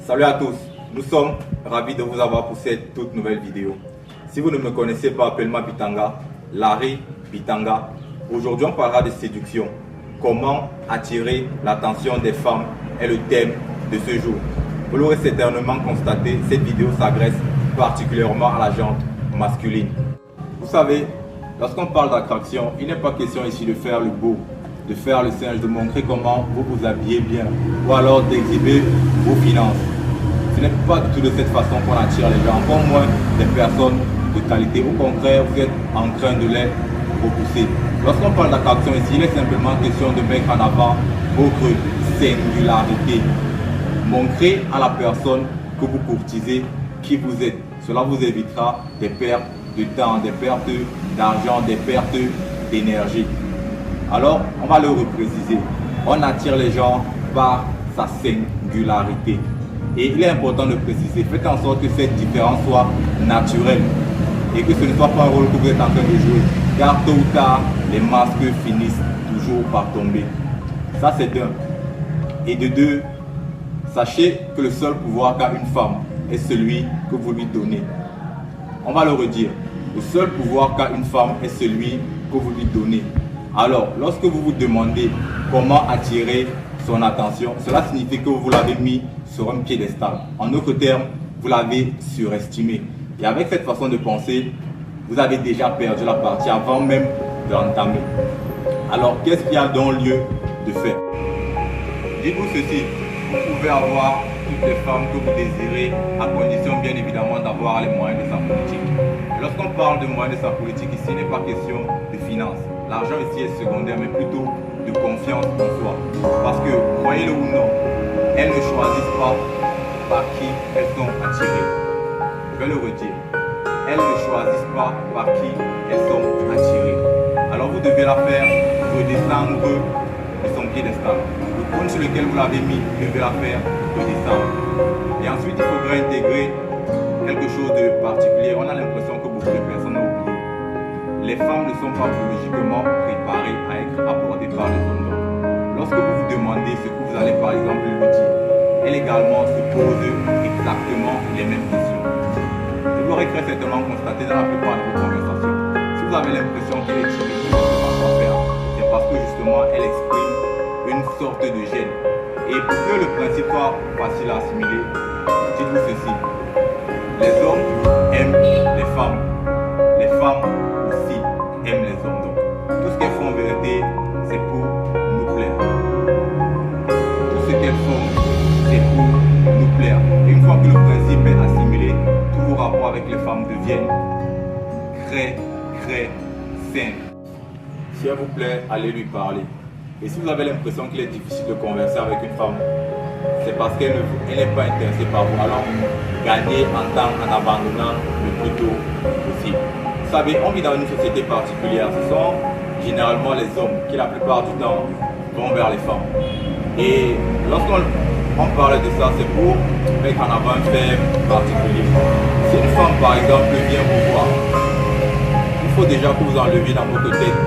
Salut à tous, nous sommes ravis de vous avoir pour cette toute nouvelle vidéo. Si vous ne me connaissez pas, appelez-moi Bitanga, Larry Bitanga. Aujourd'hui, on parlera de séduction. Comment attirer l'attention des femmes est le thème de ce jour. Vous l'aurez certainement constaté, cette vidéo s'adresse particulièrement à la gente masculine. Vous savez, lorsqu'on parle d'attraction, il n'est pas question ici de faire le beau, de faire le singe, de montrer comment vous vous habillez bien ou alors d'exhiber vos finances. Ce n'est pas du tout de cette façon qu'on attire les gens, encore moins des personnes de qualité. Au contraire, vous êtes en train de les repousser. Lorsqu'on parle d'attraction ici, il est simplement question de mettre en avant votre singularité. Montrez à la personne que vous courtisez qui vous êtes. Cela vous évitera des pertes de temps, des pertes d'argent, des pertes d'énergie. Alors, on va le repréciser. On attire les gens par sa singularité. Et il est important de préciser, faites en sorte que cette différence soit naturelle et que ce ne soit pas un rôle que vous êtes en train de jouer. Car tôt ou tard, les masques finissent toujours par tomber. Ça, c'est d'un. Et de deux, sachez que le seul pouvoir qu'a une femme est celui que vous lui donnez. On va le redire. Le seul pouvoir qu'a une femme est celui que vous lui donnez. Alors, lorsque vous vous demandez comment attirer son attention, cela signifie que vous l'avez mis sur un piédestal. En d'autres termes, vous l'avez surestimé. Et avec cette façon de penser, vous avez déjà perdu la partie avant même de l'entamer. Alors, qu'est-ce qu'il y a donc lieu de faire? Dites-vous ceci, vous pouvez avoir toutes les femmes que vous désirez, à condition bien évidemment d'avoir les moyens de sa politique. Lorsqu'on parle de moyens de sa politique ici, il n'est pas question de finances. L'argent ici est secondaire, mais plutôt de confiance en soi. Parce que, croyez-le ou non, elles ne choisissent pas par qui elles sont attirées. Je vais le redire. Elles ne choisissent pas par qui elles sont attirées. Alors vous devez la faire redescendre de son piédestal. Le point sur lequel vous l'avez mis, vous devez la faire redescendre. Et ensuite, il faudra intégrer quelque chose de particulier. On a l'impression que beaucoup de personnes ont oublié. Les femmes ne sont pas biologiquement préparées à être abordées par les hommes. Lorsque vous vous demandez ce que vous allez par exemple lui dire, elle également se pose exactement les mêmes questions. Vous l'aurez très certainement constaté dans la plupart de vos conversations. Si vous avez l'impression qu'elle est timide, vous ne savez pas quoi faire, c'est parce que justement elle exprime une sorte de gêne. Et pour que le principe soit facile à assimiler, dites-vous ceci. Les hommes aiment les femmes aussi aiment les hommes. Donc, tout ce qu'elles font en vérité, c'est pour nous plaire. Tout ce qu'elles font, c'est pour nous plaire. Et une fois que le principe est assimilé, tous vos rapports avec les femmes deviennent très simples. Si elle vous plaît, allez lui parler. Et si vous avez l'impression qu'il est difficile de converser avec une femme, c'est parce qu'elle n'est pas intéressée par vous. Alors, gagnez en temps en abandonnant le plus tôt possible. Vous savez, on vit dans une société particulière. Ce sont généralement les hommes qui, la plupart du temps, vont vers les femmes. Et lorsqu'on parle de ça, c'est pour mettre en avant un fait particulier. Si une femme, par exemple, vient vous voir, il faut déjà que vous enleviez dans votre tête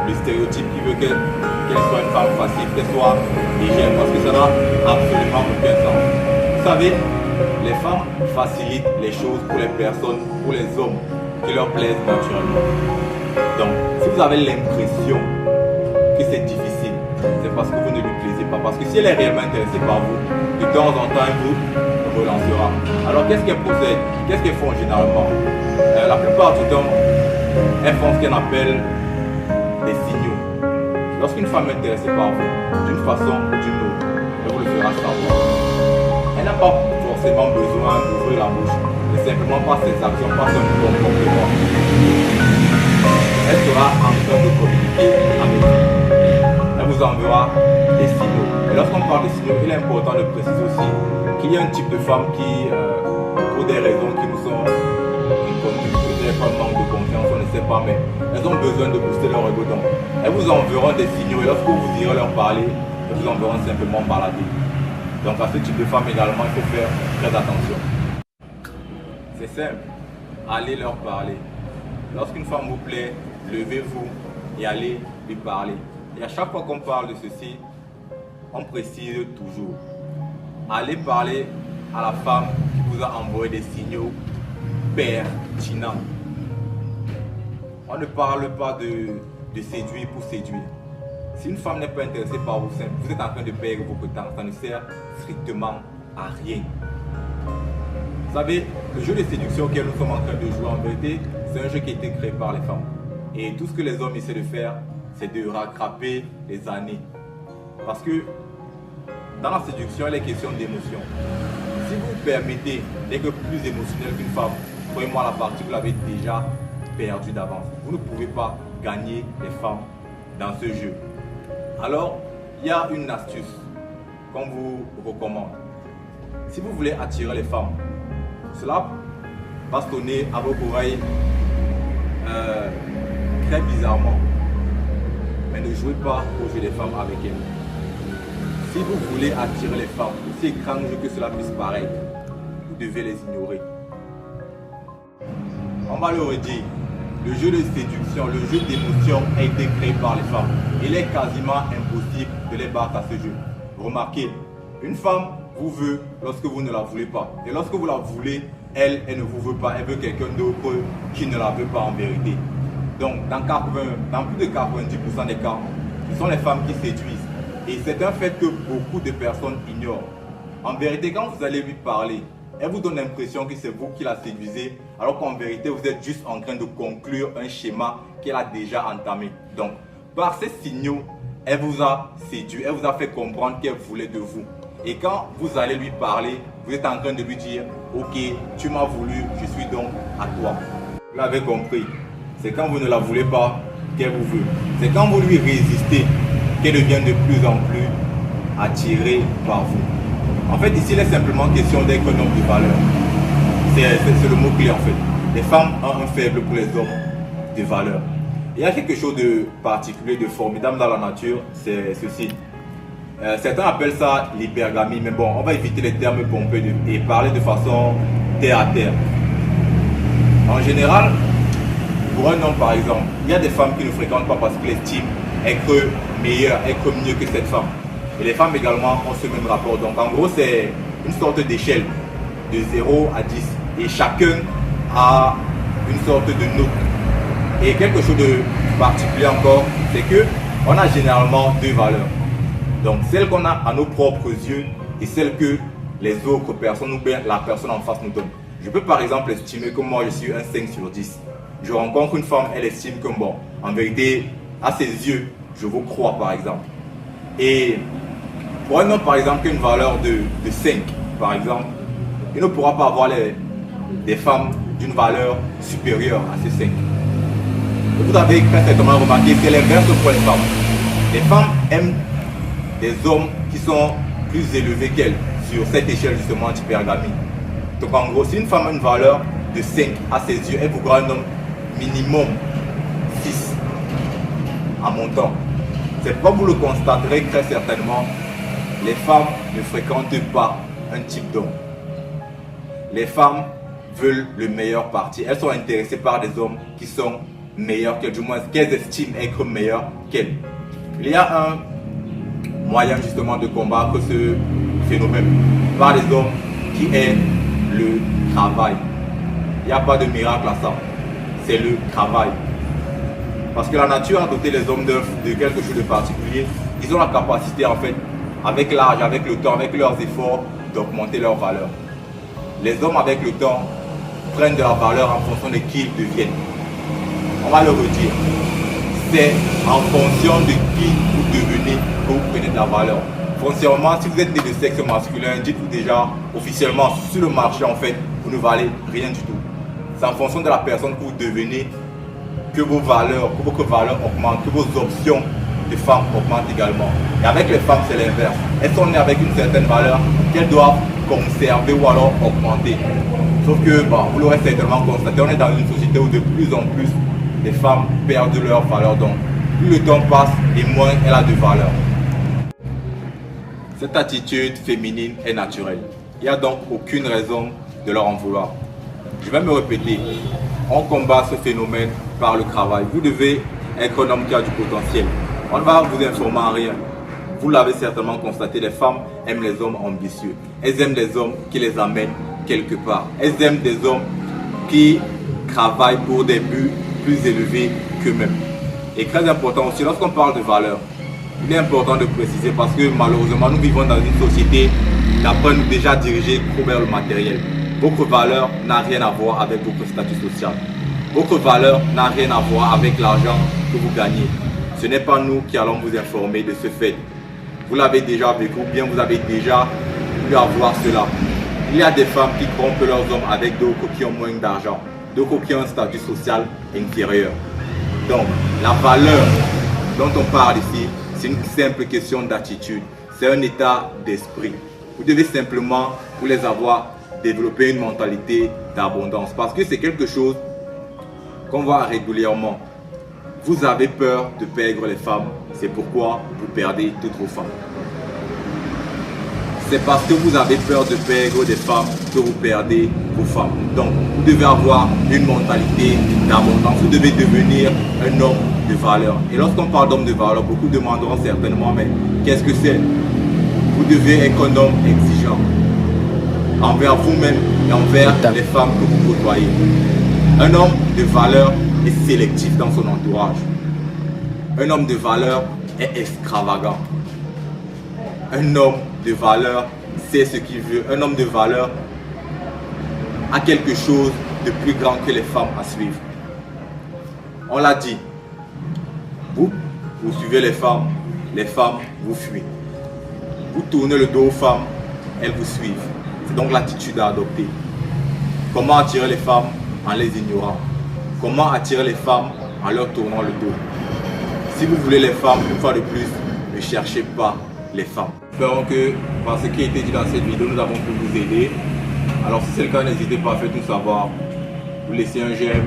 le stéréotype qui veut qu'elle soit une femme facile, qu'elle soit hygiène, parce que ça n'a absolument aucun sens. Vous savez, les femmes facilitent les choses pour les personnes, pour les hommes qui leur plaisent naturellement. Donc, si vous avez l'impression que c'est difficile, c'est parce que vous ne lui plaisez pas. Parce que si elle est réellement intéressée par vous, de temps en temps, elle vous relancera. Alors, qu'est-ce qu'elle procède? Qu'est-ce qu'elles font généralement? La plupart du temps, elles font ce qu'on appelle des signaux. Lorsqu'une femme est intéressée par vous, d'une façon ou d'une autre, elle vous le fera savoir. Elle n'a pas forcément besoin d'ouvrir la bouche, mais simplement par ses actions, par son comportement. Elle sera en train de communiquer avec vous. Elle vous enverra des signaux. Et lorsqu'on parle de signaux, il est important de préciser aussi qu'il y a un type de femmes qui, pour des raisons qui nous sont inconnues, peut-être un manque de confiance, on ne sait pas, mais elles ont besoin de booster leur ego. Donc, elles vous enverront des signaux et lorsque vous irez leur parler, elles vous enverront simplement balader. Donc à ce type de femme également, il faut faire très attention. C'est simple, allez leur parler. Lorsqu'une femme vous plaît, levez-vous et allez lui parler. Et à chaque fois qu'on parle de ceci, on précise toujours. Allez parler à la femme qui vous a envoyé des signaux pertinents. On ne parle pas de séduire pour séduire. Si une femme n'est pas intéressée par vous, vous êtes en train de perdre votre temps. Ça ne sert strictement à rien. Vous savez, le jeu de séduction auquel nous sommes en train de jouer, en vérité, c'est un jeu qui a été créé par les femmes. Et tout ce que les hommes essaient de faire, c'est de rattraper les années. Parce que dans la séduction, il est question d'émotion. Si vous vous permettez d'être plus émotionnel qu'une femme, croyez-moi, la partie, vous l'avez déjà perdue d'avance. Vous ne pouvez pas gagner les femmes dans ce jeu. Alors, il y a une astuce qu'on vous recommande. Si vous voulez attirer les femmes, cela va sonner à vos oreilles très bizarrement. Mais ne jouez pas au jeu des femmes avec elles. Si vous voulez attirer les femmes, aussi étrange que cela puisse paraître, vous devez les ignorer. On va le redire. Le jeu de séduction, le jeu d'émotion a été créé par les femmes. Il est quasiment impossible de les battre à ce jeu. Remarquez, une femme vous veut lorsque vous ne la voulez pas. Et lorsque vous la voulez, elle ne vous veut pas. Elle veut quelqu'un d'autre qui ne la veut pas en vérité. Donc, dans plus de 90% des cas, ce sont les femmes qui séduisent. Et c'est un fait que beaucoup de personnes ignorent. En vérité, quand vous allez lui parler, elle vous donne l'impression que c'est vous qui la séduisez, alors qu'en vérité, vous êtes juste en train de conclure un schéma qu'elle a déjà entamé. Donc, par ces signaux, elle vous a séduit, elle vous a fait comprendre qu'elle voulait de vous. Et quand vous allez lui parler, vous êtes en train de lui dire « Ok, tu m'as voulu, je suis donc à toi ». Vous l'avez compris, c'est quand vous ne la voulez pas qu'elle vous veut. C'est quand vous lui résistez qu'elle devient de plus en plus attirée par vous. En fait, ici, il est simplement question d'être un homme de valeur. C'est le mot-clé en fait. Les femmes ont un faible pour les hommes de valeur. Il y a quelque chose de particulier, de formidable dans la nature, c'est ceci. Certains appellent ça l'hypergamie, mais bon, on va éviter les termes pompeux et parler de façon terre à terre. En général, pour un homme par exemple, il y a des femmes qui ne fréquentent pas parce qu'ils estiment être meilleures, être mieux que cette femme. Et les femmes également ont ce même rapport. Donc en gros, c'est une sorte d'échelle de 0 à 10. Et chacun a une sorte de note. Et quelque chose de particulier encore, c'est que on a généralement deux valeurs. Donc celle qu'on a à nos propres yeux et celle que les autres personnes ou bien la personne en face nous donne. Je peux par exemple estimer que moi je suis un 5 sur 10. Je rencontre une femme, elle estime que bon, en vérité, à ses yeux, je vous crois par exemple. Et pour un homme par exemple qui a une valeur de 5 par exemple, il ne pourra pas avoir des femmes d'une valeur supérieure à ces 5. Et vous avez très certainement remarqué, c'est l'inverse pour les femmes. Les femmes aiment des hommes qui sont plus élevés qu'elles sur cette échelle justement d'hypergamie. Donc en gros, si une femme a une valeur de 5 à ses yeux, elle voudra un homme minimum 6 à montant. C'est pourquoi vous le constaterez très certainement, les femmes ne fréquentent pas un type d'homme. Les femmes veulent le meilleur parti. Elles sont intéressées par des hommes qui sont meilleurs qu'elles, du moins qu'elles estiment être meilleurs qu'elles. Il y a un moyen justement de combattre ce phénomène par les hommes qui est le travail. Il n'y a pas de miracle à ça, c'est le travail. Parce que la nature a doté les hommes de quelque chose de particulier. Ils ont la capacité en fait, avec l'âge, avec le temps, avec leurs efforts, d'augmenter leur valeur. Les hommes avec le temps prennent de la valeur en fonction de qui ils deviennent. On va le redire. C'est en fonction de qui vous devenez que vous prenez de la valeur. Foncièrement, si vous êtes né de sexe masculin, dites-vous déjà officiellement sur le marché en fait, vous ne valez rien du tout. C'est en fonction de la personne que vous devenez que vos valeurs, que votre valeur augmente, que vos options de femmes augmentent également. Et avec les femmes, c'est l'inverse. Elles sont nées avec une certaine valeur qu'elles doivent conserver ou alors augmenter. Sauf que, vous l'aurez certainement constaté, on est dans une société où de plus en plus les femmes perdent leur valeur. Donc, plus le temps passe et moins elle a de valeur. Cette attitude féminine est naturelle. Il n'y a donc aucune raison de leur en vouloir. Je vais me répéter. On combat ce phénomène par le travail. Vous devez être un homme qui a du potentiel. On ne va vous informer en rien. vous l'avez certainement constaté, les femmes aiment les hommes ambitieux. Elles aiment les hommes qui les amènent quelque part. Elles aiment des hommes qui travaillent pour des buts plus élevés qu'eux-mêmes. Et très important aussi, lorsqu'on parle de valeur, il est important de préciser parce que malheureusement, nous vivons dans une société d'après nous déjà dirigée vers le matériel. Votre valeur n'a rien à voir avec votre statut social. Votre valeur n'a rien à voir avec l'argent que vous gagnez. Ce n'est pas nous qui allons vous informer de ce fait. Vous l'avez déjà vécu ou bien vous avez déjà pu avoir cela. Il y a des femmes qui trompent leurs hommes avec d'autres qui ont moins d'argent, d'autres qui ont un statut social inférieur. Donc, la valeur dont on parle ici, c'est une simple question d'attitude. C'est un état d'esprit. Vous devez simplement, pour les avoir, développer une mentalité d'abondance. Parce que c'est quelque chose qu'on voit régulièrement. Vous avez peur de perdre les femmes. C'est pourquoi vous perdez toutes vos femmes. C'est parce que vous avez peur de perdre des femmes que vous perdez vos femmes. Donc, vous devez avoir une mentalité d'abondance. Vous devez devenir un homme de valeur. Et lorsqu'on parle d'homme de valeur, beaucoup demanderont certainement, mais qu'est-ce que c'est? Vous devez être un homme exigeant envers vous-même et envers les femmes que vous côtoyez. Un homme de valeur est sélectif dans son entourage. Un homme de valeur est extravagant. Un homme de valeur sait ce qu'il veut. Un homme de valeur a quelque chose de plus grand que les femmes à suivre. On l'a dit. Vous suivez les femmes vous fuient. Vous tournez le dos aux femmes, elles vous suivent. C'est donc l'attitude à adopter. Comment attirer les femmes en les ignorant? Comment attirer les femmes en leur tournant le dos? Si vous voulez les femmes, une fois de plus, ne cherchez pas les femmes. Espérons que par ce qui a été dit dans cette vidéo, nous avons pu vous aider. Alors si c'est le cas, n'hésitez pas à faire tout savoir. Vous laissez un j'aime,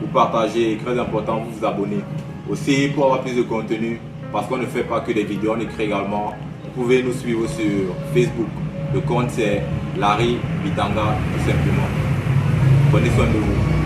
vous partagez et très important, vous vous abonnez. Aussi pour avoir plus de contenu, parce qu'on ne fait pas que des vidéos, on écrit également. Vous pouvez nous suivre sur Facebook. Le compte c'est Larry Bitanga tout simplement. Prenez soin de vous.